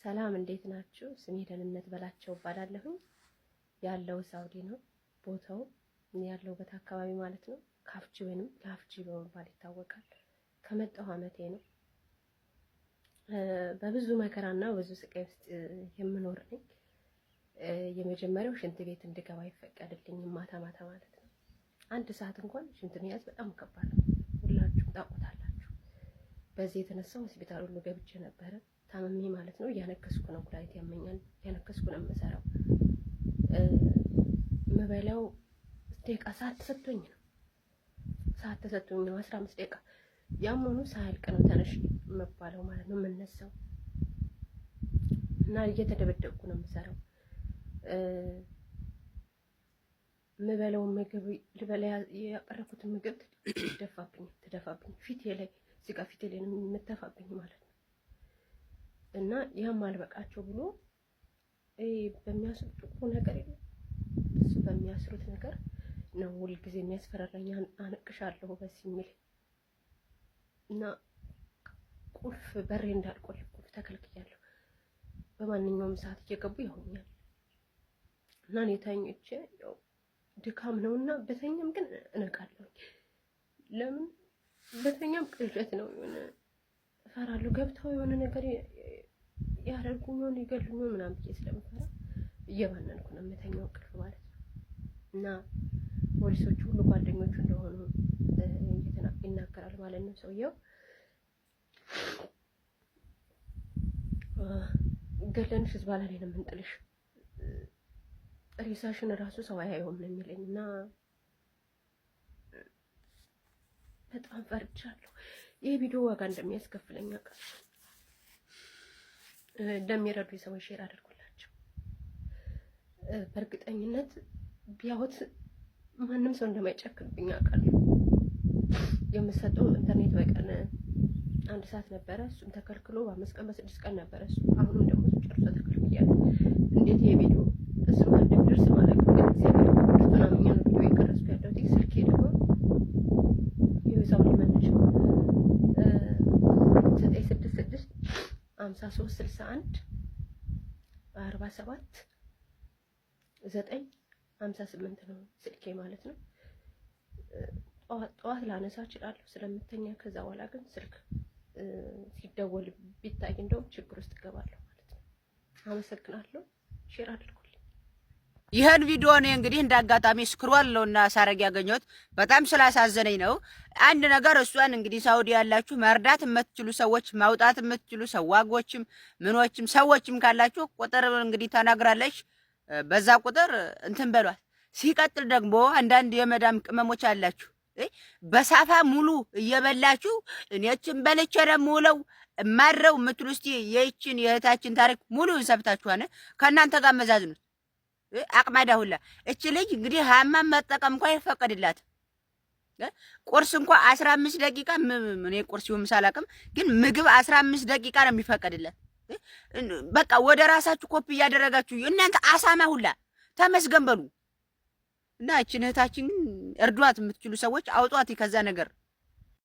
ሰላም እንዴት ናችሁ? ስሜ ደህንነት በላቸው እባላለሁ። ያለው ሳውዲ ነው። ቦታው ያለውበት አካባቢ ማለት ነው ካፍጂ ወይንም ላፍጂ በመባል ይታወቃል። ከመጣሁ አመቴ ነው። በብዙ መከራና በብዙ ስቃይ ውስጥ የምኖር ነኝ። የመጀመሪያው ሽንት ቤት እንድገባ አይፈቀድልኝም ማታ ማታ ማለት ነው። አንድ ሰዓት እንኳን ሽንት መያዝ በጣም ከባድ ነው። ሁላችሁም ታውቁታላችሁ። በዚህ የተነሳ ሆስፒታል ሁሉ ገብቼ ነበረ። ታመሜ ማለት ነው። እያነከስኩ ነው፣ ኩላሊት ያመኛል። እያነከስኩ ነው የምሰራው። መበላው ደቂቃ ሰዓት ተሰጥቶኝ ነው። 15 ደቂቃ ያመኑ ሳያልቅ ነው ተነሽ መባለው ማለት ነው የምነሳው። እና እየተደበደብኩ ነው የምሰራው። ምበላው ምግብ ልበላ ያቀረብኩትን ምግብ ትደፋብኝ ፊቴ ላይ እዚህ ፊቴ ላይ ነው የምትተፋብኝ ማለት ነው። እና ያም አልበቃቸው ብሎ በሚያስሩት ነገር እሱ በሚያስሩት ነገር ነው ሁልጊዜ የሚያስፈራራኝ። አነቅሻለሁ በዚህ የሚል እና ቁልፍ በሬ እንዳልቆልፍ ቁልፍ ተከልክያለሁ። በማንኛውም ሰዓት እየገቡ ያውኛል። እና እኔ ተኝቼ ያው ድካም ነውና በተኛም ግን እነቃለሁ። ለምን በተኛም ቅዠት ነው የሆነ እፈራለሁ። ገብተው የሆነ ነገር ያደርጉኛል ይገሉኛል ምናምን ብዬ ስለምፈራ እየባነንኩ ነው የምተኛው ቅልፍ ማለት ነው። እና ፖሊሶቹ ሁሉ ጓደኞቹ እንደሆኑ ይናገራል ማለት ነው። ሰውየው ገለንሽ ዝባላ ላይ ነው የምንጥልሽ፣ ሬሳሽን ራሱ ሰው አያየውም ነው የሚለኝ። እና በጣም ፈርቻለሁ። ይሄ ቪዲዮ ዋጋ እንደሚያስከፍለኝ አውቃለሁ። እንደሚረዱ ሰዎች ሼር አድርጉላቸው። በእርግጠኝነት ቢያዩት ማንም ሰው እንደማይጨክንብኝ አውቃለሁ። የምሰጠው ኢንተርኔት በቀን 1 ሰዓት ነበረ። እሱም ተከልክሎ በ5 ቀን በ6 ቀን ነበረ እሱ። አሁንም ደግሞ ጨርሶ ተከልክያለሁ። እንዴት ይሄ ቪዲዮ እሱ እንደሚደርስ ማለት ነው። ግን እግዚአብሔር ክርስቶና ምኛ ነው ቪዲዮ የቀረጽኩ ያለሁት። ስልኬ ደግሞ የዛው ሊመንጭ 966 53 61 47 9 58 ነው ስልኬ ማለት ነው። ጠዋት ላነሳ እችላለሁ ስለምተኛ። ከዛ በኋላ ግን ስልክ ሲደወል ቢታይ እንደውም ችግር ውስጥ እገባለሁ ማለት ነው። አመሰግናለሁ። ሼር አድርጉልኝ። ይሄን ቪዲዮ እኔ እንግዲህ እንዳጋጣሚ ስክሮል ነውና ሳረግ ያገኘሁት በጣም ስላሳዘነኝ ነው። አንድ ነገር እሷን እንግዲህ ሳውዲ ያላችሁ መርዳት የምትችሉ ሰዎች፣ ማውጣት የምትችሉ ሰዋጎችም ምኖችም ሰዎችም ካላችሁ ቁጥር እንግዲህ ተናግራለች። በዛ ቁጥር እንትን በሏት። ሲቀጥል ደግሞ አንዳንድ የመዳም ቅመሞች አላችሁ በሳፋ ሙሉ እየበላችሁ እኔችን በልቼ ደግሞ ውለው ማረው የምትሉ እስቲ የእችን የእህታችን ታሪክ ሙሉ እንሰብታችኋነ ከእናንተ ጋር መዛዝኑት አቅማዳ ሁላ። እች ልጅ እንግዲህ ሀማም መጠቀም እንኳን ይፈቀድላት። ቁርስ እንኳን 15 ደቂቃ እኔ ቁርስ ይሁን ሳላቅም ግን ምግብ 15 ደቂቃ ነው የሚፈቀድላት። በቃ ወደ ራሳችሁ ኮፒ እያደረጋችሁ እናንተ አሳማ ሁላ ተመስገን በሉ። እና እችን እህታችን እርዷት የምትችሉ ሰዎች አውጧት ከዛ ነገር።